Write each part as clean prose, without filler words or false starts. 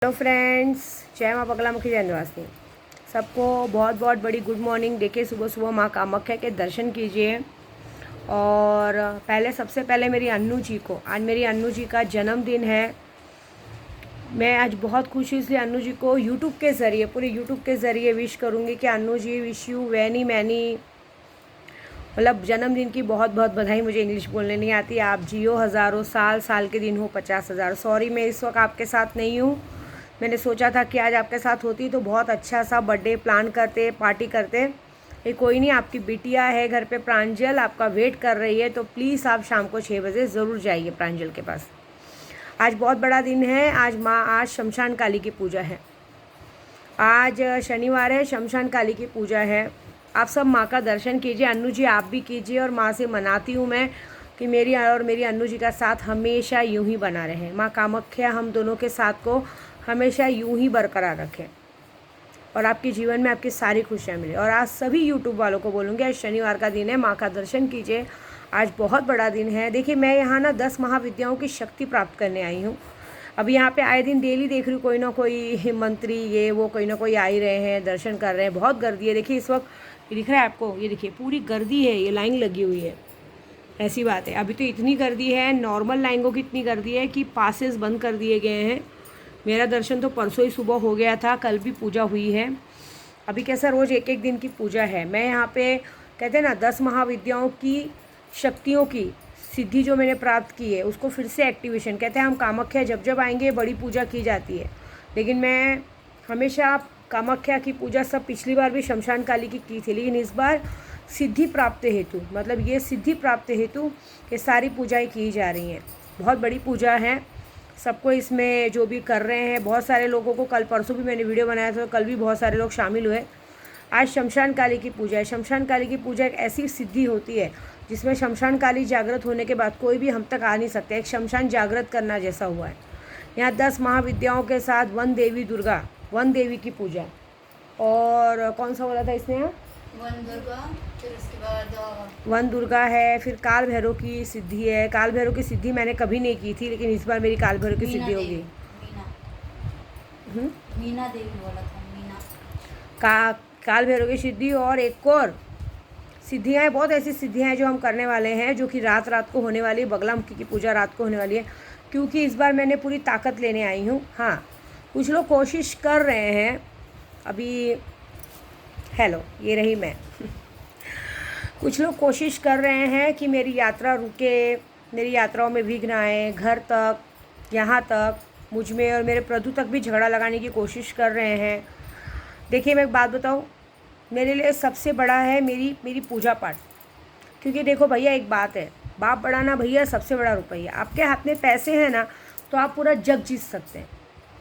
Hello friends, जय माँ बगलामुखी जय निवासिनी। सबको बहुत बहुत बड़ी गुड मॉर्निंग। देखिए, सुबह सुबह माँ कामाख्या के दर्शन कीजिए। और सबसे पहले मेरी अन्नू जी का जन्मदिन है। मैं आज बहुत खुश हूँ, इसलिए अन्नू जी को पूरे यूट्यूब के ज़रिए विश करूँगी कि अन्नू जी, विश यू मैनी मैनी, मतलब जन्मदिन की बहुत बहुत बधाई। मुझे इंग्लिश बोलने नहीं आती। आप जियो हज़ारों साल, साल के दिन हो 50,000। सॉरी, मैं इस वक्त आपके साथ नहीं हूँ। मैंने सोचा था कि आज आपके साथ होती तो बहुत अच्छा सा बर्थडे प्लान करते, पार्टी करते। ये कोई नहीं, आपकी बिटिया है घर पे, प्रांजल आपका वेट कर रही है। तो प्लीज़ आप शाम को 6 बजे ज़रूर जाइए प्रांजल के पास। आज बहुत बड़ा दिन है। आज शमशान काली की पूजा है। आज शनिवार है, शमशान काली की पूजा है। आप सब माँ का दर्शन कीजिए। अन्नू जी, आप भी कीजिए। और माँ से मनाती हूँ मैं कि मेरी अन्नू जी का साथ हमेशा यूं ही बना रहे। माँ कामाख्या हम दोनों के साथ को हमेशा यूं ही बरकरार रखें और आपके जीवन में आपकी सारी खुशियाँ मिले। और आज सभी यूट्यूब वालों को बोलूँगी, आज शनिवार का दिन है, माँ का दर्शन कीजिए। आज बहुत बड़ा दिन है। देखिए, मैं यहाँ ना 10 महाविद्याओं की शक्ति प्राप्त करने आई हूँ। अभी यहाँ पे आए दिन डेली देख रही हूँ, कोई ना कोई मंत्री, ये वो, कोई ना कोई आ ही रहे हैं, दर्शन कर रहे हैं। बहुत गर्दी है। देखिए इस वक्त, ये दिख रहा है आपको, ये देखिए पूरी गर्दी है, ये लाइन लगी हुई है। ऐसी बात है, अभी तो इतनी गर्दी है, नॉर्मल लाइनों की इतनी गर्दी है कि पासेस बंद कर दिए गए हैं। मेरा दर्शन तो परसों ही सुबह हो गया था, कल भी पूजा हुई है। अभी कैसा रोज़ एक एक दिन की पूजा है। मैं यहाँ पे कहते हैं ना, 10 महाविद्याओं की शक्तियों की सिद्धि जो मैंने प्राप्त की है, उसको फिर से एक्टिवेशन कहते हैं। हम कामाख्या जब जब आएंगे बड़ी पूजा की जाती है, लेकिन मैं हमेशा कामाख्या की पूजा सब पिछली बार भी शमशान काली की थी, लेकिन इस बार सिद्धि प्राप्त हेतु, मतलब ये सिद्धि प्राप्त हेतु ये सारी पूजाएं की जा रही हैं। बहुत बड़ी पूजा है। सबको इसमें जो भी कर रहे हैं, बहुत सारे लोगों को, कल परसों भी मैंने वीडियो बनाया था, तो कल भी बहुत सारे लोग शामिल हुए। आज शमशान काली की पूजा है। शमशान काली की पूजा एक ऐसी सिद्धि होती है जिसमें शमशान काली जागृत होने के बाद कोई भी हम तक आ नहीं सकता। एक शमशान जागृत करना जैसा हुआ है। यहाँ 10 महाविद्याओं के साथ वन देवी की पूजा। और कौन सा बोला था इसने यहाँ, वन दुर्गा, फिर उसके बाद वन दुर्गा है, फिर काल भैरव की सिद्धि है। काल भैरव की सिद्धि मैंने कभी नहीं की थी, लेकिन इस बार मेरी काल भैरव की सिद्धि होगी। मीना देवी बोला था, काल भैरव की सिद्धि। और एक और सिद्धियाँ हैं, बहुत ऐसी सिद्धियाँ हैं जो हम करने वाले हैं, जो कि रात रात को होने वाली है। बगलामुखी की पूजा रात को होने वाली है, क्योंकि इस बार मैंने पूरी ताकत लेने आई हूँ। हाँ, कुछ लोग कोशिश कर रहे हैं अभी। हेलो, ये रही मैं। कुछ लोग कोशिश कर रहे हैं कि मेरी यात्रा रुके, मेरी यात्राओं में विघ्न आए, घर तक, यहाँ तक, मुझ में और मेरे प्रभु तक भी झगड़ा लगाने की कोशिश कर रहे हैं। देखिए, मैं एक बात बताऊँ, मेरे लिए सबसे बड़ा है मेरी पूजा पाठ। क्योंकि देखो भैया, एक बात है, बाप बड़ा ना भैया, सबसे बड़ा रुपया। आपके हाथ में पैसे हैं ना, तो आप पूरा जग जीत सकते हैं।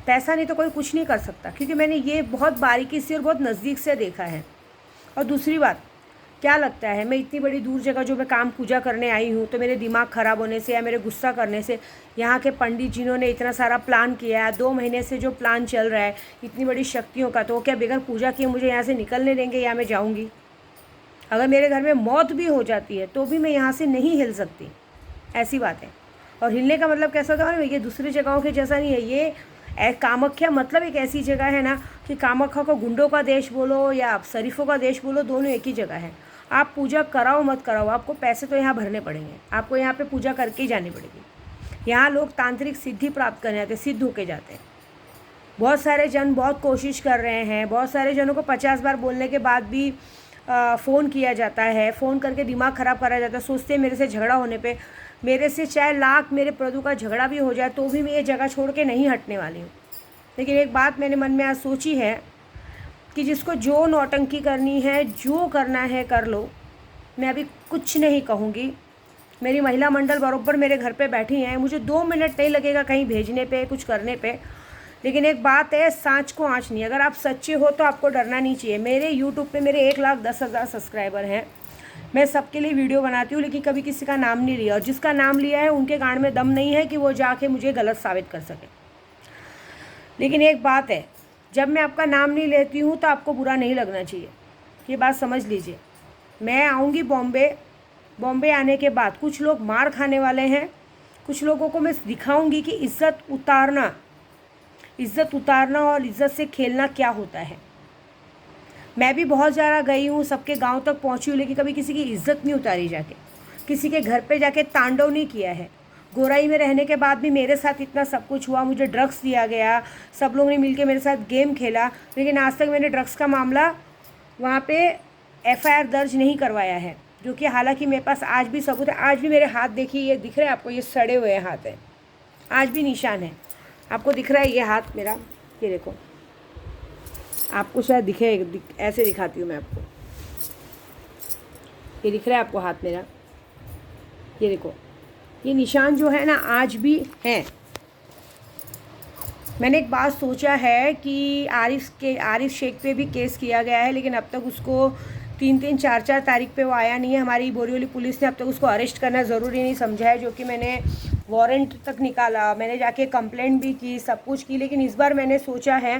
पैसा नहीं तो कोई कुछ नहीं कर सकता, क्योंकि मैंने ये बहुत बारीकी से और बहुत नज़दीक से देखा है। और दूसरी बात, क्या लगता है, मैं इतनी बड़ी दूर जगह जो मैं काम पूजा करने आई हूँ, तो मेरे दिमाग ख़राब होने से या मेरे गुस्सा करने से यहाँ के पंडित जिन्होंने इतना सारा प्लान किया है, 2 महीने से जो प्लान चल रहा है इतनी बड़ी शक्तियों का, तो वो क्या बगैर पूजा किए मुझे यहाँ से निकलने देंगे या मैं जाऊँगी? अगर मेरे घर में मौत भी हो जाती है तो भी मैं यहाँ से नहीं हिल सकती। ऐसी बात है। और हिलने का मतलब कैसा होता है ना, ये दूसरी जगहों के जैसा नहीं है। ये कामाख्या मतलब एक ऐसी जगह है ना कि कामाख्या को गुंडों का देश बोलो या आप शरीफों का देश बोलो, दोनों एक ही जगह है। आप पूजा कराओ मत कराओ, आपको पैसे तो यहाँ भरने पड़ेंगे, आपको यहाँ पे पूजा करके ही जानी पड़ेगी। यहाँ लोग तांत्रिक सिद्धि प्राप्त करने आते हैं, सिद्ध होके जाते हैं। बहुत सारे जन बहुत कोशिश कर रहे हैं। बहुत सारे जनों को 50 बार बोलने के बाद भी फ़ोन किया जाता है, फ़ोन करके दिमाग ख़राब करा जाता है। सोचते हैं मेरे से झगड़ा होने पे, मेरे से चाहे लाख मेरे प्रभु का झगड़ा भी हो जाए तो भी मैं ये जगह छोड़ के नहीं हटने वाली हूँ। लेकिन एक बात मैंने मन में आज सोची है कि जिसको जो नौटंकी करनी है, जो करना है कर लो। मैं अभी कुछ नहीं कहूँगी। मेरी महिला मंडल बराबर मेरे घर पे बैठी हैं, मुझे 2 मिनट नहीं लगेगा कहीं भेजने पे, कुछ करने पे। लेकिन एक बात है, सांच को आँच नहीं। अगर आप सच्चे हो तो आपको डरना नहीं चाहिए। मेरे यूट्यूब पे मेरे 1,10,000 सब्सक्राइबर हैं। मैं सबके लिए वीडियो बनाती हूँ, लेकिन कभी किसी का नाम नहीं लिया। और जिसका नाम लिया है उनके गांड में दम नहीं है कि वो जाके मुझे गलत साबित कर सके। लेकिन एक बात है, जब मैं आपका नाम नहीं लेती हूँ तो आपको बुरा नहीं लगना चाहिए, ये बात समझ लीजिए। मैं आऊँगी बॉम्बे आने के बाद कुछ लोग मार खाने वाले हैं। कुछ लोगों को मैं दिखाऊंगी कि इज़्ज़त उतारना इज़्ज़त उतारना और इज़्ज़त से खेलना क्या होता है। मैं भी बहुत ज़्यादा गई हूँ, सबके गांव तक पहुँची हूँ, लेकिन कभी किसी की इज़्ज़त नहीं उतारी जाके, किसी के घर पे जाके तांडव नहीं किया है। गोराई में रहने के बाद भी मेरे साथ इतना सब कुछ हुआ, मुझे ड्रग्स दिया गया, सब लोगों ने मिलके मेरे साथ गेम खेला, लेकिन आज तक मैंने ड्रग्स का मामला वहाँ पे एफआईआर दर्ज नहीं करवाया है, जो कि हालांकि मेरे पास आज भी सबूत है। आज भी मेरे हाथ देखिए, ये दिख रहा है आपको, ये सड़े हुए हाथ हैं, आज भी निशान है, आपको दिख रहा है ये हाथ मेरा, ये देखो, आपको शायद दिखे, ऐसे दिखाती हूँ मैं आपको, ये दिख रहा है आपको हाथ मेरा, ये देखो, ये निशान जो है ना आज भी हैं। मैंने एक बात सोचा है कि आरिफ शेख पे भी केस किया गया है, लेकिन अब तक उसको 3-3, 4-4 तारीख पे वो आया नहीं है। हमारी बोरीवली पुलिस ने अब तक उसको अरेस्ट करना ज़रूरी नहीं समझा है, जो कि मैंने वारंट तक निकाला, मैंने जाके कंप्लेंट भी की, सब कुछ की, लेकिन इस बार मैंने सोचा है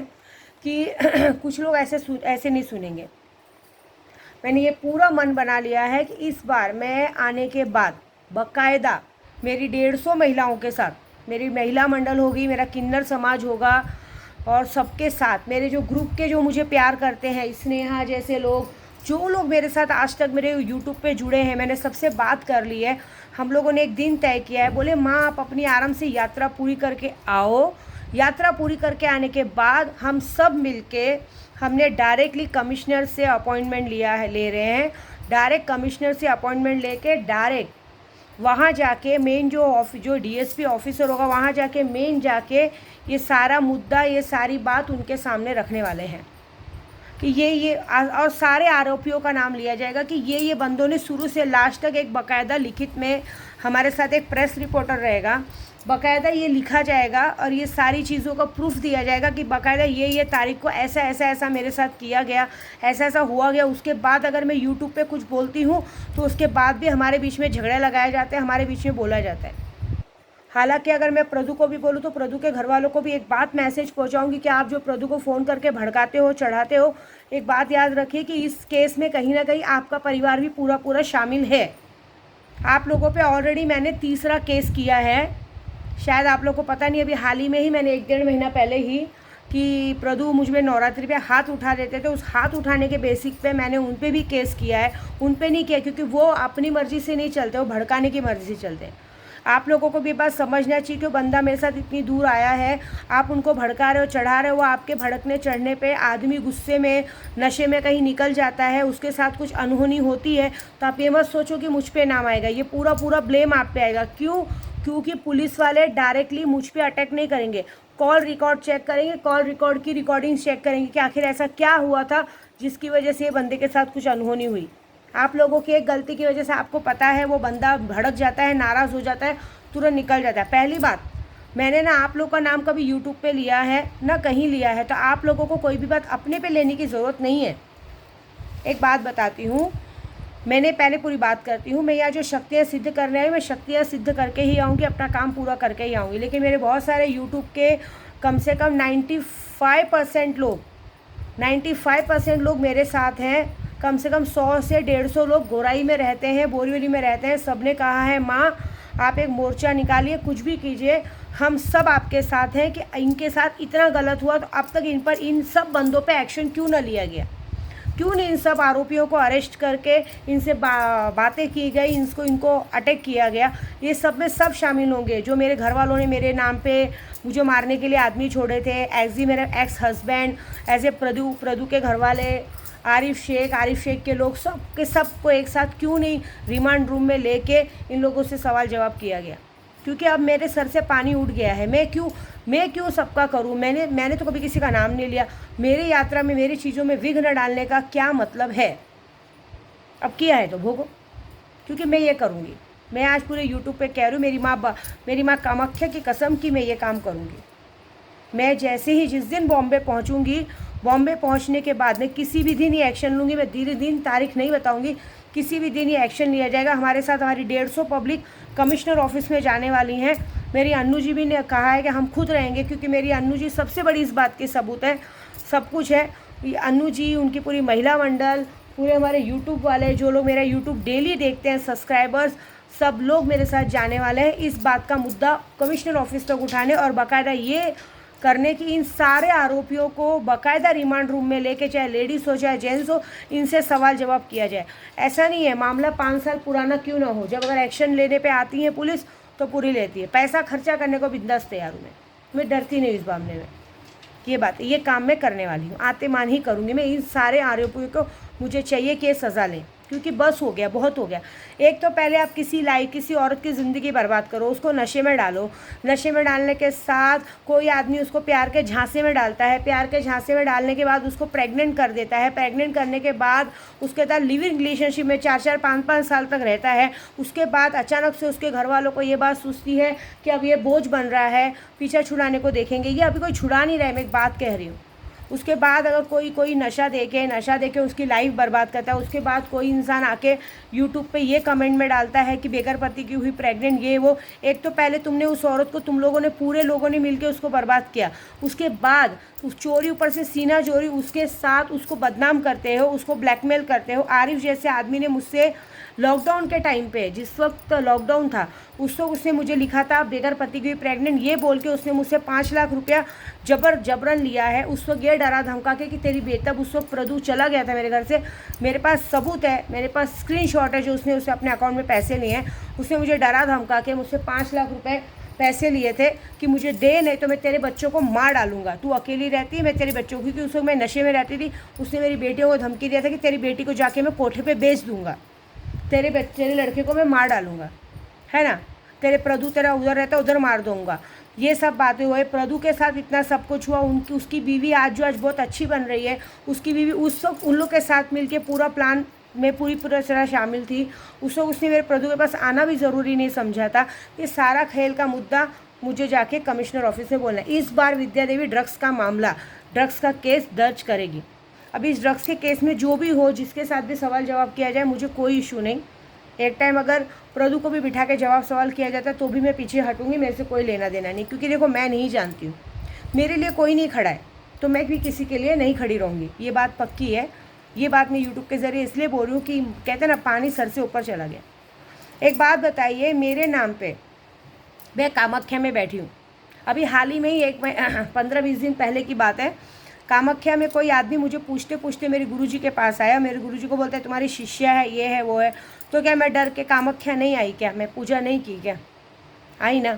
कि कुछ लोग ऐसे नहीं सुनेंगे। मैंने ये पूरा मन बना लिया है कि इस बार मैं आने के बाद बाकायदा मेरी 150 महिलाओं के साथ, मेरी महिला मंडल होगी, मेरा किन्नर समाज होगा, और सबके साथ मेरे जो ग्रुप के जो मुझे प्यार करते हैं, स्नेहा जैसे लोग, जो लोग मेरे साथ आज तक मेरे यूट्यूब पे जुड़े हैं, मैंने सबसे बात कर ली है। हम लोगों ने एक दिन तय किया है, बोले माँ आप अपनी आराम से यात्रा पूरी करके आओ, यात्रा पूरी करके आने के बाद हम सब मिलके, हमने डायरेक्टली कमिश्नर से अपॉइंटमेंट ले रहे हैं, डायरेक्ट कमिश्नर से अपॉइंटमेंट लेके डायरेक्ट वहाँ जाके मेन जो डीएसपी ऑफिसर होगा, वहाँ जाके मेन जाके ये सारा मुद्दा, ये सारी बात उनके सामने रखने वाले हैं कि ये और सारे आरोपियों का नाम लिया जाएगा कि ये बंदों ने शुरू से लास्ट तक, एक बाकायदा लिखित में हमारे साथ एक प्रेस रिपोर्टर रहेगा, बाकायदा ये लिखा जाएगा और ये सारी चीज़ों का प्रूफ दिया जाएगा कि बाकायदा ये तारीख को ऐसा मेरे साथ किया गया, ऐसा हुआ गया। उसके बाद अगर मैं यूट्यूब पे कुछ बोलती हूँ तो उसके बाद भी हमारे बीच में झगड़े लगाए जाते हैं, हमारे बीच में बोला जाता है। हालांकि अगर मैं प्रदू को भी बोलूँ तो प्रदू के घर वालों को भी एक बात मैसेज पहुँचाऊँगी कि आप जो प्रदू को फ़ोन करके भड़काते हो, चढ़ाते हो, एक बात याद रखिए कि इस केस में कहीं ना कहीं आपका परिवार भी पूरा शामिल है। आप लोगों पे ऑलरेडी मैंने 3रा केस किया है, शायद आप लोग को पता नहीं, अभी हाल ही में ही मैंने 1-1.5 महीना पहले ही, कि प्रदू मुझ में नवरात्रि पे हाथ उठा देते थे, उस हाथ उठाने के बेसिक पे मैंने उन पे भी केस किया है। उन पे नहीं किया क्योंकि वो अपनी मर्ज़ी से नहीं चलते, वो भड़काने की मर्ज़ी से चलते हैं। आप लोगों को भी बात समझना चाहिए कि वो बंदा मेरे साथ इतनी दूर आया है, आप उनको भड़का रहे हो, चढ़ा रहे हो, वो आपके भड़कने चढ़ने पे आदमी गुस्से में, नशे में कहीं निकल जाता है, उसके साथ कुछ अनहोनी होती है, तो आप ये मत सोचो कि मुझ पे नाम आएगा, ये पूरा ब्लेम आप पे आएगा। क्योंकि पुलिस वाले डायरेक्टली मुझ पे अटैक नहीं करेंगे, कॉल रिकॉर्ड चेक करेंगे, कॉल रिकॉर्ड की रिकॉर्डिंग चेक करेंगे कि आखिर ऐसा क्या हुआ था जिसकी वजह से ये बंदे के साथ कुछ अनहोनी हुई। आप लोगों की एक गलती की वजह से, आपको पता है, वो बंदा भड़क जाता है, नाराज़ हो जाता है, तुरंत निकल जाता है। पहली बात, मैंने ना आप लोग का नाम कभी यूट्यूब पे लिया है ना कहीं लिया है, तो आप लोगों को कोई भी बात अपने पे लेने की ज़रूरत नहीं है। एक बात बताती हूँ, मैंने पहले पूरी बात करती हूँ, मैं यहाँ जो शक्तियाँ सिद्ध करने आई, मैं शक्तियाँ सिद्ध करके ही आऊँगी, अपना काम पूरा करके ही आऊँगी। लेकिन मेरे बहुत सारे यूट्यूब के कम से कम 95% लोग मेरे साथ हैं, कम से कम 100 से 150 लोग गोराई में रहते हैं, बोरीवली में रहते हैं। सब ने कहा है माँ आप एक मोर्चा निकालिए, कुछ भी कीजिए, हम सब आपके साथ हैं कि इनके साथ इतना गलत हुआ तो अब तक इन सब बंदों पे एक्शन क्यों ना लिया गया, क्यों नहीं इन सब आरोपियों को अरेस्ट करके इनसे बातें की गई, इनको अटैक किया गया। ये सब में सब शामिल होंगे। जो मेरे घर वालों ने मेरे नाम पे मुझे मारने के लिए आदमी छोड़े थे, मेरे एक्स हस्बैंड, एज ए प्रदू के घर वाले, आरिफ शेख के लोग, सबको एक साथ क्यों नहीं रिमांड रूम में लेके इन लोगों से सवाल जवाब किया गया। क्योंकि अब मेरे सर से पानी उठ गया है। मैं क्यों सबका करूं? मैंने तो कभी किसी का नाम नहीं लिया। मेरी यात्रा में, मेरी चीज़ों में विघ्न डालने का क्या मतलब है? अब किया है तो भोगो, क्योंकि मैं ये करूंगी। मैं आज पूरे यूट्यूब पे कह रही हूँ, मेरी माँ कामाख्या की कसम की मैं ये काम करूँगी। मैं जैसे ही जिस दिन बॉम्बे पहुँचूँगी, बॉम्बे पहुँचने के बाद मैं किसी भी दिन ये एक्शन लूँगी। मैं धीरे दिन तारीख नहीं बताऊँगी, किसी भी दिन ये एक्शन लिया जाएगा। हमारे साथ हमारी 150 पब्लिक कमिश्नर ऑफिस में जाने वाली हैं। मेरी अन्नू जी भी ने कहा है कि हम खुद रहेंगे, क्योंकि मेरी अन्नू जी सबसे बड़ी इस बात की सबूत है, सब कुछ है। अन्नू जी, उनकी पूरी महिला मंडल, पूरे हमारे यूट्यूब वाले, जो लोग मेरा यूट्यूब डेली देखते हैं, सब्सक्राइबर्स, सब लोग मेरे साथ जाने वाले हैं इस बात का मुद्दा कमिश्नर ऑफिस तक उठाने, और बाकायदा ये करने की इन सारे आरोपियों को बाकायदा रिमांड रूम में लेके, चाहे लेडीज़ हो चाहे जेंट्स हो, इनसे सवाल जवाब किया जाए। ऐसा नहीं है मामला 5 साल पुराना क्यों ना हो, जब अगर एक्शन लेने पे आती है पुलिस तो पूरी लेती है। पैसा खर्चा करने को बिंदास तैयार हूँ मैं डरती नहीं इस मामले में। ये बात है, ये काम मैं करने वाली हूँ, आतेमान ही करूँगी मैं। इन सारे आरोपियों को मुझे चाहिए कि ये सज़ा लें, क्योंकि बस हो गया, बहुत हो गया। एक तो पहले आप किसी औरत की ज़िंदगी बर्बाद करो, उसको नशे में डालो, नशे में डालने के साथ कोई आदमी उसको प्यार के झांसे में डालता है, प्यार के झांसे में डालने के बाद उसको प्रेग्नेंट कर देता है, प्रेग्नेंट करने के बाद उसके साथ लिविंग रिलेशनशिप में 4-4, 5-5 साल तक रहता है। उसके बाद अचानक से उसके घर वालों को ये बात सूझती है कि अब ये बोझ बन रहा है, पीछा छुड़ाने को देखेंगे। ये अभी कोई छुड़ा नहीं रहा है, मैं एक बात कह रही हूँ। उसके बाद अगर कोई नशा देके उसकी लाइफ बर्बाद करता है, उसके बाद कोई इंसान आके यूट्यूब पे ये कमेंट में डालता है कि बेगर पति की हुई प्रेग्नेंट, ये वो। एक तो पहले तुमने उस औरत को, तुम लोगों ने, पूरे लोगों ने मिलकर उसको बर्बाद किया, उसके बाद उस चोरी, ऊपर से सीना चोरी, उसके साथ उसको बदनाम करते हो, उसको ब्लैकमेल करते हो। आरिफ जैसे आदमी ने मुझसे लॉकडाउन के टाइम पे, जिस वक्त लॉकडाउन था, उस वक्त उसने मुझे लिखा था बेगर पति की प्रेग्नेंट, ये बोल के उसने मुझसे 5 लाख रुपया जबरन लिया है। उस वक्त ये डरा धमका के कि तेरी बेटा, उस वक्त प्रदू चला गया था मेरे घर से, मेरे पास सबूत है, मेरे पास स्क्रीनशॉट है जो उसने उसे अपने अकाउंट में पैसे लिए हैं। उसने मुझे डरा धमका के मुझसे 5 लाख रुपये पैसे लिए थे कि मुझे दे, नहीं तो मैं तेरे बच्चों को मार डालूंगा। तू अकेली रहती है, मैं तेरे बच्चों की, क्योंकि उस वक्त मैं नशे में रहती थी। उसने मेरी बेटियों को धमकी दिया था कि तेरी बेटी को जाके मैं कोठे पे बेच दूंगा, तेरे लड़के को मैं मार डालूंगा, है ना, तेरे प्रदू तेरा उधर रहता उधर मार दूंगा। ये सब बातें हुए। प्रदू के साथ इतना सब कुछ हुआ। उसकी बीवी आज बहुत अच्छी बन रही है। उसकी बीवी उस वक्त उन लोग के साथ मिलके पूरा प्लान में पूरी तरह शामिल थी। उस वक्त उसने मेरे प्रदू के पास आना भी ज़रूरी नहीं समझा था। ये सारा खेल का मुद्दा मुझे जाके कमिश्नर ऑफिस में बोलना है। इस बार विद्या देवी ड्रग्स का मामला, ड्रग्स का केस दर्ज करेगी। अभी इस ड्रग्स के केस में जो भी हो, जिसके साथ भी सवाल जवाब किया जाए, मुझे कोई इशू नहीं। एक टाइम अगर प्रदू को भी बिठा के जवाब सवाल किया जाता है तो भी मैं पीछे हटूंगी, मेरे से कोई लेना देना नहीं। क्योंकि देखो, मैं नहीं जानती हूँ, मेरे लिए कोई नहीं खड़ा है तो मैं भी किसी के लिए नहीं खड़ी रहूँगी। ये बात पक्की है। ये बात मैं यूट्यूब के ज़रिए इसलिए बोल रही हूँ कि कहते हैं ना, पानी सर से ऊपर चला गया। एक बात बताइए, मेरे नाम पे मैं कामाख्या में बैठी हूँ। अभी हाल ही में ही 15-20 दिन पहले की बात है। कामाख्या में कोई आदमी मुझे पूछते पूछते मेरे गुरुजी के पास आया। मेरे गुरुजी को बोलता है तुम्हारी शिष्या है, ये है, वो है। तो क्या मैं डर के कामाख्या नहीं आई क्या? मैं पूजा नहीं की क्या? आई ना।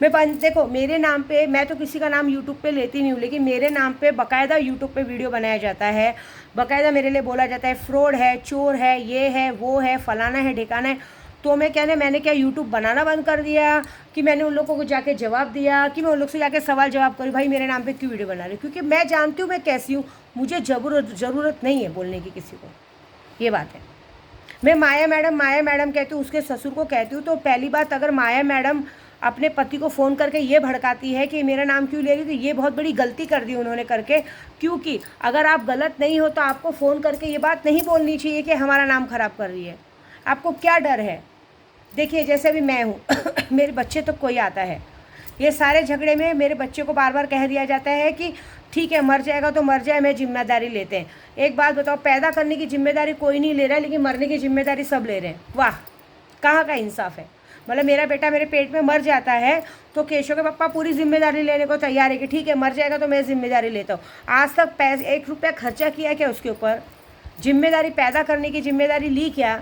देखो, मेरे नाम पे, मैं तो किसी का नाम यूट्यूब पे लेती नहीं हूँ, लेकिन मेरे नाम पे बाकायदा यूट्यूब पे वीडियो बनाया जाता है। बाकायदा मेरे लिए बोला जाता है फ्रॉड है, चोर है, ये है, वो है, फलाना है, ठिकाना है। तो मैंने क्या यूट्यूब बनाना बंद कर दिया कि मैंने उन लोगों को जाके जवाब दिया कि मैं उन लोग से जाके सवाल जवाब करूँ? भाई, मेरे नाम पे क्यों वीडियो बना रही? क्योंकि मैं जानती हूँ मैं कैसी हूँ। मुझे ज़रूरत नहीं है बोलने की किसी को। ये बात है। मैं माया मैडम कहती हूँ, उसके ससुर को कहती हूँ। तो पहली बात, अगर माया मैडम अपने पति को फ़ोन करके ये भड़काती है कि मेरा नाम क्यों ले रही, तो ये बहुत बड़ी गलती कर दी उन्होंने करके। क्योंकि अगर आप गलत नहीं हो तो आपको फ़ोन करके ये बात नहीं बोलनी चाहिए कि हमारा नाम ख़राब कर रही है। आपको क्या डर है? देखिए, जैसे भी मैं हूँ मेरे बच्चे तो कोई आता है, ये सारे झगड़े में मेरे बच्चे को बार बार कह दिया जाता है कि ठीक है, मर जाएगा तो मर जाए, मैं जिम्मेदारी लेते हैं। एक बात बताओ, पैदा करने की जिम्मेदारी कोई नहीं ले रहा है, लेकिन मरने की जिम्मेदारी सब ले रहे हैं। वाह, कहाँ का इंसाफ है? मतलब मेरा बेटा मेरे पेट में मर जाता है तो केशव के पापा पूरी जिम्मेदारी लेने को तैयार है कि ठीक है, मर जाएगा तो मैं जिम्मेदारी लेता हूँ। आज तक 1 रुपया खर्चा किया क्या उसके ऊपर? जिम्मेदारी पैदा करने की जिम्मेदारी ली क्या?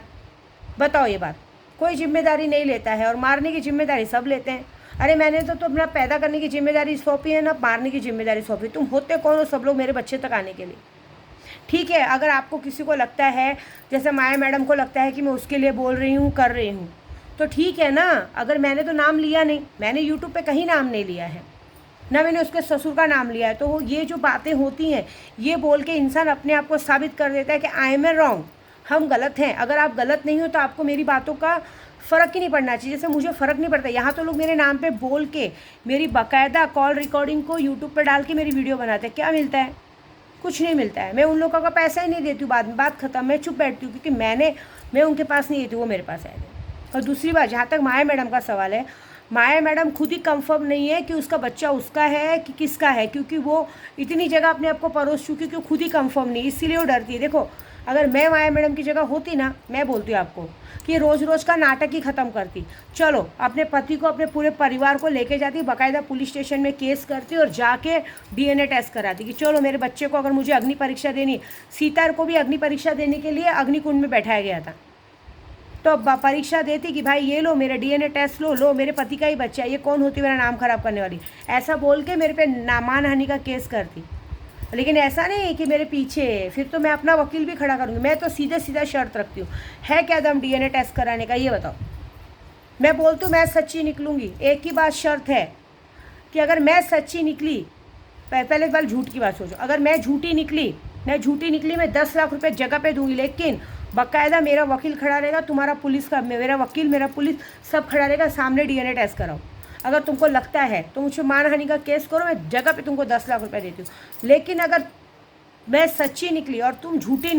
बताओ ये बात। कोई जिम्मेदारी नहीं लेता है, और मारने की जिम्मेदारी सब लेते हैं। अरे मैंने तो अपना पैदा करने की जिम्मेदारी सौंपी है, ना मारने की जिम्मेदारी सौंपी। तुम होते कौन हो सब लोग मेरे बच्चे तक आने के लिए? ठीक है, अगर आपको किसी को लगता है, जैसे माया मैडम को लगता है कि मैं उसके लिए बोल रही हूँ, कर रही हूँ, तो ठीक है ना। अगर मैंने तो नाम लिया नहीं, मैंने यूट्यूब पे कहीं नाम नहीं लिया है, ना मैंने उसके ससुर का नाम लिया है। तो ये जो बातें होती हैं, ये बोल के इंसान अपने आप को साबित कर देता है कि आई एम रॉन्ग, हम गलत हैं। अगर आप गलत नहीं हो तो आपको मेरी बातों का फ़र्क ही नहीं पड़ना चाहिए, जैसे मुझे फ़र्क नहीं पड़ता। यहाँ तो लोग मेरे नाम पे बोल के मेरी बाकायदा कॉल रिकॉर्डिंग को यूट्यूब पे डाल के मेरी वीडियो बनाते हैं। क्या मिलता है? कुछ नहीं मिलता है। मैं उन लोगों का पैसा ही नहीं देती हूँ, बाद में बात ख़त्म। मैं चुप बैठती हूँ, क्योंकि मैं उनके पास नहीं देती, वो मेरे पास आए थे। और दूसरी बात, जहाँ तक माया मैडम का सवाल है, माया मैडम खुद ही कंफर्म नहीं है कि उसका बच्चा उसका है कि किसका है, क्योंकि वो इतनी जगह अपने आप को परोस चुकी कि खुद ही कंफर्म नहीं, इसीलिए वो डरती है। देखो, अगर मैं माया मैडम की जगह होती ना, मैं बोलती हूँ आपको कि रोज़ रोज़ का नाटक ही ख़त्म करती। चलो अपने पति को, अपने पूरे परिवार को लेके जाती, बाकायदा पुलिस स्टेशन में केस करती और जाके डीएनए टेस्ट कराती कि चलो मेरे बच्चे को अगर मुझे अग्नि परीक्षा देनी, सीता को भी अग्नि परीक्षा देने के लिए अग्निकुंड में बैठाया गया था, तो परीक्षा देती कि भाई ये लो मेरा डीएनए टेस्ट लो मेरे पति का ही बच्चा है, ये कौन होती मेरा नाम खराब करने वाली, ऐसा बोल के मेरे पे मानहानि का केस करती। लेकिन ऐसा नहीं कि मेरे पीछे, फिर तो मैं अपना वकील भी खड़ा करूँगी। मैं तो सीधा सीधा शर्त रखती हूँ, है क्या दम डीएनए टेस्ट कराने का, ये बताओ। मैं बोलती हूँ मैं सच्ची निकलूँगी, एक ही बात शर्त है कि अगर मैं सच्ची निकली, पहले बार झूठ की बात सोचो, अगर मैं झूठी निकली मैं 10 लाख रुपए जगह पे दूंगी, लेकिन बाकायदा मेरा वकील खड़ा रहेगा, तुम्हारा पुलिस का, मेरा वकील मेरा पुलिस सब खड़ा रहेगा, सामने डीएनए टेस्ट कराओ। अगर तुमको लगता है तो मुझे मानहानि का केस करो, मैं जगह पे तुमको 10 लाख रुपए देती हूँ। लेकिन अगर मैं सच्ची निकली और तुम झूठे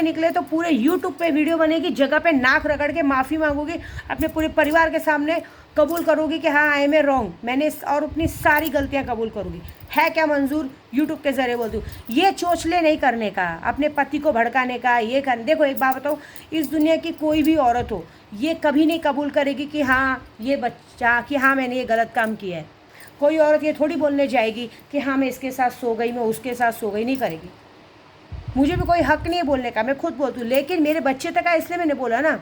निकले तो पूरे यूट्यूब पे वीडियो बनेगी, जगह पे नाक रगड़ के माफ़ी मांगोगी, अपने पूरे परिवार के सामने कबूल करोगी कि हाँ आई एम ए रॉन्ग, मैंने और अपनी सारी गलतियाँ कबूल करूँगी। है क्या मंजूर? यूट्यूब के ज़रिए बोलती हूँ। ये चोचले नहीं करने का, अपने पति को भड़काने का, ये करने। देखो एक बात बताओ, इस दुनिया की कोई भी औरत हो, ये कभी नहीं कबूल करेगी कि हाँ ये बच्चा, कि हाँ मैंने ये गलत काम किया है। कोई औरत ये थोड़ी बोलने जाएगी कि हाँ मैं इसके साथ सो गई, मैं उसके साथ सो गई, नहीं करेगी। मुझे भी कोई हक नहीं है बोलने का, मैं खुद बोलती हूँ। लेकिन मेरे बच्चे तक है इसलिए मैंने बोला ना।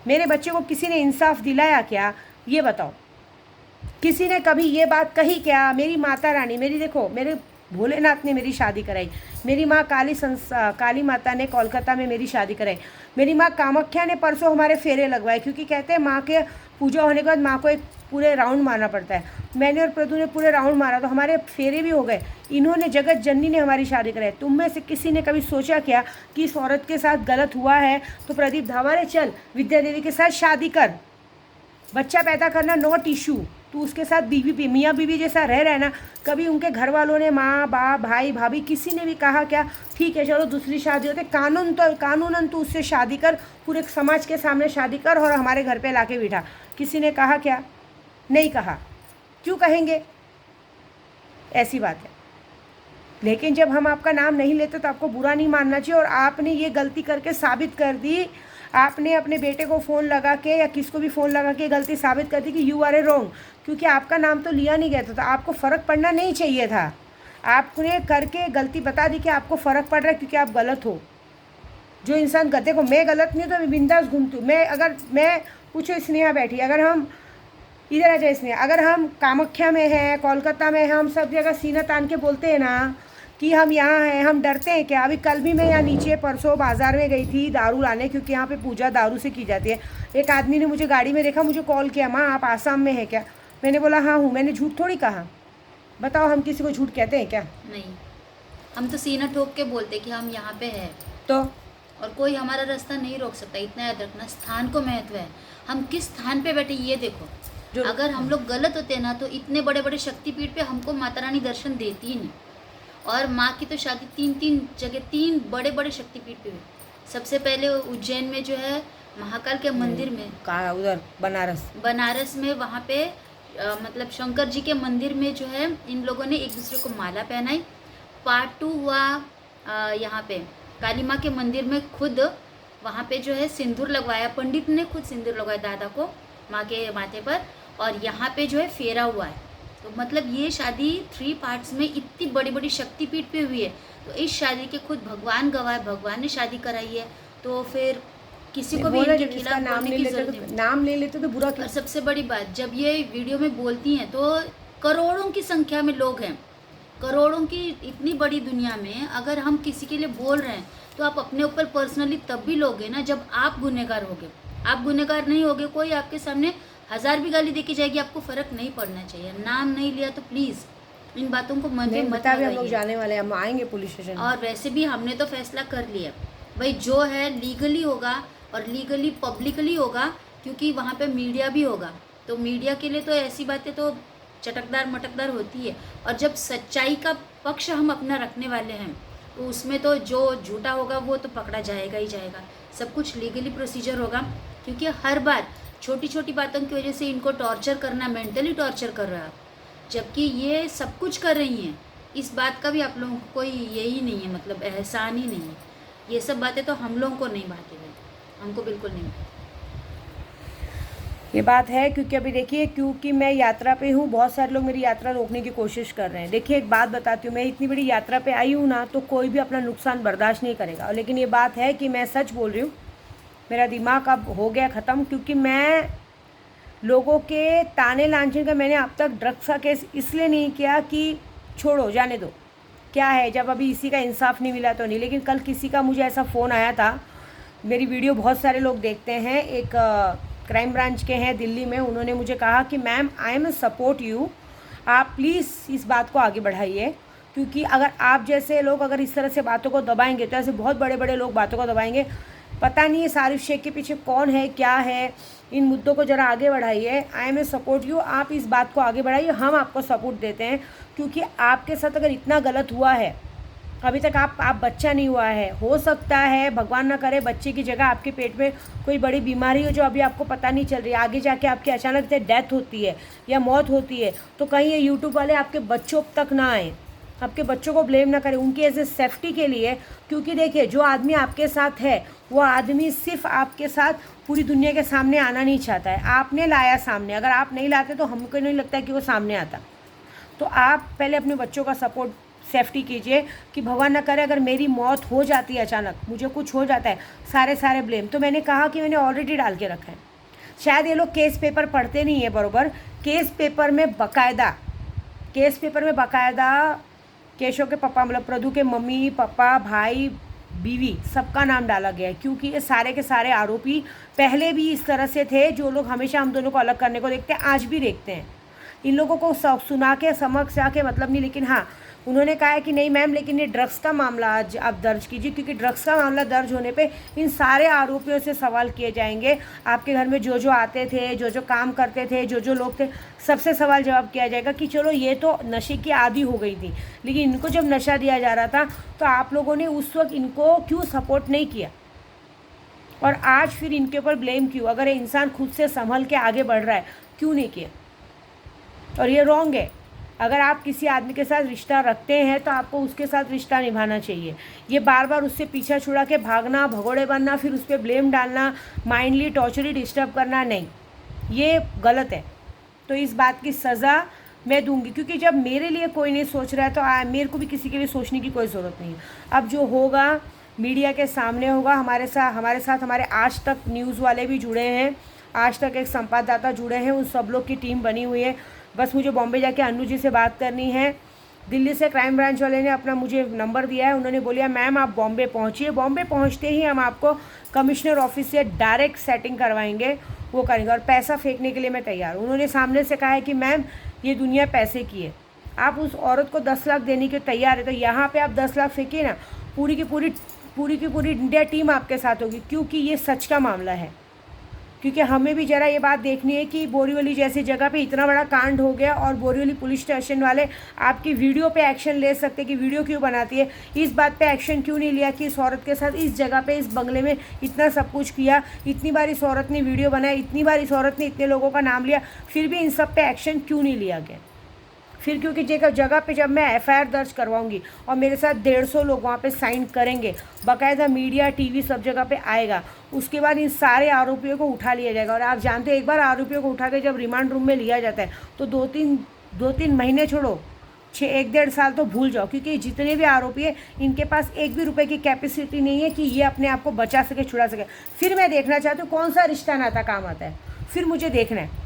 मेरे बच्चे को किसी ने इंसाफ दिलाया क्या, ये बताओ? किसी ने कभी ये बात कही क्या? मेरी माता रानी, मेरी देखो, मेरे भोलेनाथ ने मेरी शादी कराई, मेरी माँ काली माता ने कोलकाता में मेरी शादी कराई, मेरी माँ कामाख्या ने परसों हमारे फेरे लगवाए, क्योंकि कहते हैं माँ के पूजा होने के बाद माँ को एक पूरे राउंड मारना पड़ता है। मैंने और प्रदू ने पूरे राउंड मारा तो हमारे फेरे भी हो गए। इन्होंने, जगत जननी ने हमारी शादी कराई। तुम में से किसी ने कभी सोचा क्या कि इस औरत के साथ गलत हुआ है तो प्रदीप धावारे चल विद्या देवी के साथ शादी कर, बच्चा पैदा करना नॉट इशू, तू उसके साथ बीवी मियाँ बीवी जैसा रह रहा है ना। कभी उनके घर वालों ने, माँ बाप भाई भाभी, किसी ने भी कहा क्या ठीक है चलो दूसरी शादी होते, कानूनन तू उससे शादी कर, पूरे समाज के सामने शादी कर और हमारे घर पे लाके बिठा। किसी ने कहा क्या? नहीं कहा। क्यों कहेंगे? ऐसी बात है। लेकिन जब हम आपका नाम नहीं लेते तो आपको बुरा नहीं मानना चाहिए। और आपने ये गलती करके साबित कर दी, आपने अपने बेटे को फ़ोन लगा के या किसको भी फ़ोन लगा के गलती साबित कर दी कि यू आर ए रॉन्ग, क्योंकि आपका नाम तो लिया नहीं गया था, तो आपको फ़र्क पड़ना नहीं चाहिए था। आपने करके गलती बता दी कि आपको फ़र्क पड़ रहा है क्योंकि आप गलत हो। जो इंसान देखो, मैं गलत नहीं हूँ तो मैं बिंदास घूमती हूँ। मैं पूछो स्नेहा बैठी, अगर हम इधर आ जाए स्नेहा, अगर हम कामाख्या में हैं, कोलकाता में, हम सब जगह सीना तान के बोलते हैं ना कि हम यहाँ हैं, हम डरते हैं क्या? अभी कल भी मैं यहाँ नीचे परसों बाज़ार में गई थी दारू लाने, क्योंकि यहाँ पे पूजा दारू से की जाती है। एक आदमी ने मुझे गाड़ी में देखा, मुझे कॉल किया, माँ आप आसाम में हैं क्या? मैंने बोला हाँ हूँ। मैंने झूठ थोड़ी कहा। बताओ हम किसी को झूठ कहते हैं क्या? नहीं, हम तो सीना ठोक के बोलते कि हम यहाँ पे हैं, तो और कोई हमारा रास्ता नहीं रोक सकता। इतना याद रखना, स्थान को महत्व है। हम किस स्थान पे बैठे ये देखो। अगर हम लोग गलत होते ना तो इतने बड़े बड़े शक्तिपीठ पे हमको माता रानी दर्शन देती ही नहीं। और माँ की तो शादी तीन बड़े बड़े शक्तिपीठ पे हुई। सबसे पहले उज्जैन में जो है महाकाल के मंदिर में, कहाँ? उधर बनारस में, वहाँ पे मतलब शंकर जी के मंदिर में जो है इन लोगों ने एक दूसरे को माला पहनाई। पार्ट 2 हुआ यहाँ पे काली माँ के मंदिर में, खुद वहाँ पे जो है सिंदूर लगवाया, पंडित ने खुद सिंदूर लगवाया दादा को माँ के माथे पर। और यहाँ पे जो है फेरा हुआ है। तो मतलब ये शादी 3 पार्ट्स में इतनी बड़ी बड़ी शक्तिपीठ पे हुई है। तो इस शादी के खुद भगवान गवाह है, भगवान ने शादी कराई है। तो फिर किसी को भी इनके खिलाफ बोलने की जरूरत नहीं। नाम ले लेते तो बुरा। और सबसे बड़ी बात, जब ये वीडियो में बोलती हैं तो करोड़ों की संख्या में लोग हैं, करोड़ों की इतनी बड़ी दुनिया में अगर हम किसी के लिए बोल रहे हैं तो आप अपने ऊपर पर्सनली तब भी लोगे ना जब आप गुनहगार होगे। आप गुनहगार नहीं होगे, कोई आपके सामने 1000 भी गाली देके जाएगी, आपको फ़र्क नहीं पड़ना चाहिए। नाम नहीं लिया तो प्लीज़ इन बातों को मन में मत लगाइए। हम लोग जाने वाले हैं, हम आएंगे पुलिस स्टेशन। और वैसे भी हमने तो फैसला कर लिया भाई, जो है लीगली होगा और लीगली पब्लिकली होगा, क्योंकि वहाँ पे मीडिया भी होगा। तो मीडिया के लिए तो ऐसी बातें तो चटकदार मटकदार होती है। और जब सच्चाई का पक्ष हम अपना रखने वाले हैं तो उसमें तो जो झूठा होगा वो तो पकड़ा जाएगा ही जाएगा। सब कुछ लीगली प्रोसीजर होगा, क्योंकि हर बार छोटी छोटी बातों की वजह से इनको टॉर्चर करना, मेंटली टॉर्चर कर रहा है आप, जबकि ये सब कुछ कर रही हैं। इस बात का भी आप लोगों को कोई यही नहीं है, मतलब एहसान ही नहीं है। ये सब बातें तो हम लोगों को नहीं भाती भाई, हमको बिल्कुल नहीं भाती। ये बात है, क्योंकि अभी देखिए, क्योंकि मैं यात्रा पे हूँ, बहुत सारे लोग मेरी यात्रा रोकने की कोशिश कर रहे हैं। देखिए एक बात बताती हूँ, मैं इतनी बड़ी यात्रा पे आई हूँ ना, तो कोई भी अपना नुकसान बर्दाश्त नहीं करेगा। लेकिन ये बात है कि मैं सच बोल रही हूँ, मेरा दिमाग अब हो गया ख़त्म, क्योंकि मैं लोगों के ताने लांछन का मैंने अब तक ड्रग्स का केस इसलिए नहीं किया कि छोड़ो जाने दो, क्या है, जब अभी इसी का इंसाफ नहीं मिला तो नहीं। लेकिन कल किसी का मुझे ऐसा फ़ोन आया था, मेरी वीडियो बहुत सारे लोग देखते हैं, एक क्राइम ब्रांच के हैं दिल्ली में, उन्होंने मुझे कहा कि ma'am I am support you, आप प्लीज़ इस बात को आगे बढ़ाइए, क्योंकि अगर आप जैसे लोग अगर इस तरह से बातों को दबाएंगे तो ऐसे बहुत बड़े बड़े लोग बातों को दबाएंगे। पता नहीं है सारिफ शेख के पीछे कौन है, क्या है, इन मुद्दों को ज़रा आगे बढ़ाइए। आई एम सपोर्ट यू, आप इस बात को आगे बढ़ाइए, हम आपको सपोर्ट देते हैं, क्योंकि आपके साथ अगर इतना गलत हुआ है, अभी तक आप बच्चा नहीं हुआ है, हो सकता है भगवान ना करे बच्चे की जगह आपके पेट में कोई बड़ी बीमारी हो जो अभी आपको पता नहीं चल रही है, आगे जाके आपकी अचानक से डेथ होती है या मौत होती है, तो कहीं ये यूट्यूब वाले आपके बच्चों तक ना आए, आपके बच्चों को ब्लेम ना करें, उनकी एज ए सेफ्टी के लिए। क्योंकि देखिए जो आदमी आपके साथ है वो आदमी सिर्फ आपके साथ पूरी दुनिया के सामने आना नहीं चाहता है, आपने लाया सामने, अगर आप नहीं लाते तो हमको नहीं लगता कि वो सामने आता। तो आप पहले अपने बच्चों का सपोर्ट, सेफ्टी कीजिए कि भगवान ना करे अगर मेरी मौत हो जाती है, अचानक मुझे कुछ हो जाता है, सारे ब्लेम। तो मैंने कहा कि मैंने ऑलरेडी डाल के रखा है, शायद ये लोग केस पेपर पढ़ते नहीं है बराबर। केस पेपर में बाकायदा केशव के पापा, मतलब प्रदू के मम्मी पापा, भाई, बीवी, सबका नाम डाला गया है, क्योंकि ये सारे के सारे आरोपी पहले भी इस तरह से थे, जो लोग हमेशा हम दोनों को अलग करने को देखते हैं, आज भी देखते हैं। इन लोगों को सुना के समझ आके मतलब नहीं, लेकिन हाँ उन्होंने कहा है कि नहीं मैम, लेकिन ये ड्रग्स का मामला आज आप दर्ज कीजिए, क्योंकि ड्रग्स का मामला दर्ज होने पे इन सारे आरोपियों से सवाल किए जाएंगे। आपके घर में जो आते थे, जो काम करते थे, जो लोग थे, सबसे सवाल जवाब किया जाएगा कि चलो ये तो नशे की आदी हो गई थी, लेकिन इनको जब नशा दिया जा रहा था तो आप लोगों ने उस वक्त इनको क्यों सपोर्ट नहीं किया, और आज फिर इनके ऊपर ब्लेम क्यों? अगर ये इंसान खुद से संभल के आगे बढ़ रहा है, क्यों नहीं किया? और ये रॉन्ग है। अगर आप किसी आदमी के साथ रिश्ता रखते हैं तो आपको उसके साथ रिश्ता निभाना चाहिए। ये बार बार उससे पीछा छुड़ा के भागना, भगोड़े बनना, फिर उस पर ब्लेम डालना, माइंडली टॉर्चरी डिस्टर्ब करना, नहीं, ये गलत है। तो इस बात की सज़ा मैं दूंगी, क्योंकि जब मेरे लिए कोई नहीं सोच रहा है तो मेरे को भी किसी के लिए सोचने की कोई ज़रूरत नहीं है। अब जो होगा मीडिया के सामने होगा। हमारे साथ हमारे आज तक न्यूज़ वाले भी जुड़े हैं, आज तक एक संवाददाता जुड़े हैं, उन सब लोग की टीम बनी हुई है। बस मुझे बॉम्बे जाके अन्नू जी से बात करनी है। दिल्ली से क्राइम ब्रांच वाले ने अपना मुझे नंबर दिया है, उन्होंने बोलिया मैम आप बॉम्बे पहुंचिए, बॉम्बे पहुंचते ही हम आपको कमिश्नर ऑफिस से डायरेक्ट सेटिंग करवाएंगे, वो करेंगे, और पैसा फेंकने के लिए मैं तैयार हूँ। उन्होंने सामने से कहा है कि मैम ये दुनिया पैसे की है, आप उस औरत को 10 लाख देने के तैयार है तो यहाँ पर आप 10 लाख फेंकिए ना, पूरी की पूरी इंडिया टीम आपके साथ होगी, क्योंकि ये सच का मामला है। क्योंकि हमें भी ज़रा ये बात देखनी है कि बोरीवली जैसी जगह पे इतना बड़ा कांड हो गया और बोरीवली पुलिस स्टेशन वाले आपकी वीडियो पे एक्शन ले सकते कि वीडियो क्यों बनाती है, इस बात पे एक्शन क्यों नहीं लिया कि इस औरत के साथ इस जगह पे, इस बंगले में इतना सब कुछ किया, इतनी बार इस औरत ने वीडियो बनाया, इतनी बार इस औरत ने इतने लोगों का नाम लिया, फिर भी इन सब पे एक्शन क्यों नहीं लिया गया? फिर क्योंकि जगह पे जब मैं एफआईआर दर्ज करवाऊंगी और मेरे साथ 150 लोग वहाँ पे साइन करेंगे, बाकायदा मीडिया, टीवी सब जगह पे आएगा, उसके बाद इन सारे आरोपियों को उठा लिया जाएगा। और आप जानते हैं एक बार आरोपियों को उठा के जब रिमांड रूम में लिया जाता है तो दो तीन महीने छोड़ो, 1.5 साल तो भूल जाओ, क्योंकि जितने भी आरोपी है इनके पास एक भी रुपये की कैपेसिटी नहीं है कि ये अपने आप को बचा सके, छुड़ा सके। फिर मैं देखना चाहती हूँ कौन सा रिश्ता नाता काम आता है, फिर मुझे देखना है।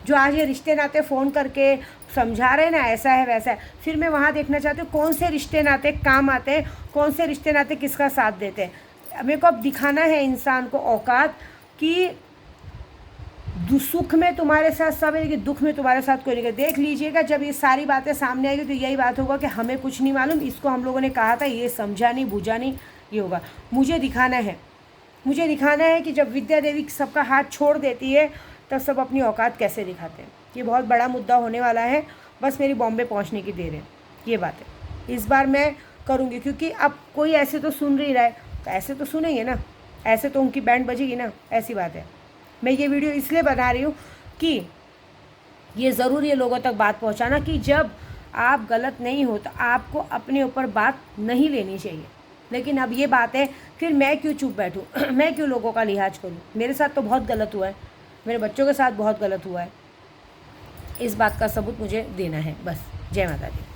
जो आज ये रिश्ते नाते फ़ोन करके समझा रहे हैं ना ऐसा है वैसा है, फिर मैं वहाँ देखना चाहती हूँ कौन से रिश्ते नाते काम आते हैं, कौन से रिश्ते नाते किसका साथ देते हैं। मेरे को अब दिखाना है इंसान को औकात कि सुख में तुम्हारे साथ सब है लेकिन दुख में तुम्हारे साथ कोई नहीं। देख लीजिएगा जब ये सारी बातें सामने आएगी तो यही बात होगा कि हमें कुछ नहीं मालूम, इसको हम लोगों ने कहा था, ये समझा नहीं, बुझा नहीं, ये होगा। मुझे दिखाना है कि जब विद्या देवी सबका हाथ छोड़ देती है तब सब अपनी औकात कैसे दिखाते हैं। ये बहुत बड़ा मुद्दा होने वाला है, बस मेरी बॉम्बे पहुंचने की देर है, ये बात है। इस बार मैं करूँगी, क्योंकि अब कोई ऐसे तो सुन नहीं रहा है तो ऐसे तो सुनेंगे ना, ऐसे तो उनकी बैंड बजेगी ना, ऐसी बात है। मैं ये वीडियो इसलिए बना रही हूँ कि ये ज़रूर ये लोगों तक बात पहुँचाना कि जब आप गलत नहीं हो तो आपको अपने ऊपर बात नहीं लेनी चाहिए। लेकिन अब ये बात है, फिर मैं क्यों चुप बैठूँ मैं क्यों लोगों का लिहाज करूँ? मेरे साथ तो बहुत गलत हुआ है, मेरे बच्चों के साथ बहुत गलत हुआ है। इस बात का सबूत मुझे देना है बस। जय माता दी।